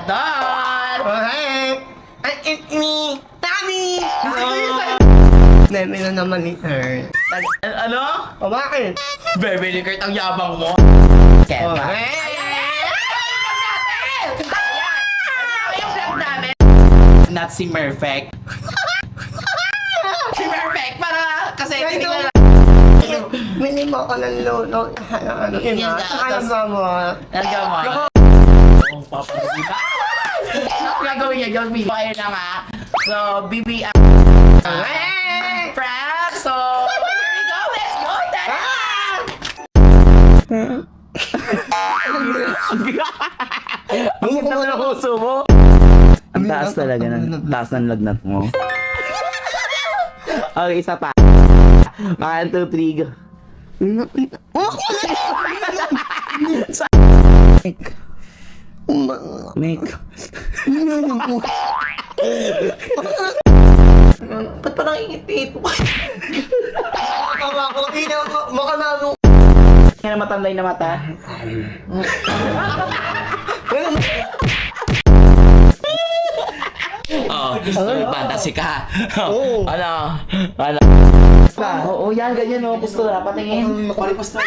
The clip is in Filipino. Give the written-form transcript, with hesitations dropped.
Don! Hey! It's me, Tommy! Neme na naman ni Earth. Ano? O bakit? Bebe ni Kurt, ang yabang mo. Oh, Keta. hey! Not si Perfect. Si Perfect para kasi hindi na Mini mo ako ng lolo. Ano yun Yan ah? na, Alam mo. nagawa. Oh, papa. Gagawin niya, gawin. Kayo na nga. So, BB Hey! Prep. So, here we go. Let's go. Ang mo na Puso mo. Ang taas talaga ng taas ng lagnat mo. Okay, isa pa. 1, 2, 3, go. Make. Ba't parang ingit-ingit mo? Tama ko. Hindi na makanano. Yan ang matanday na mata. Oh, fantasy ka. Oo. Ano? Ano? Oo, yan, ganyan, no. Gusto na, patingin. Makulipas na.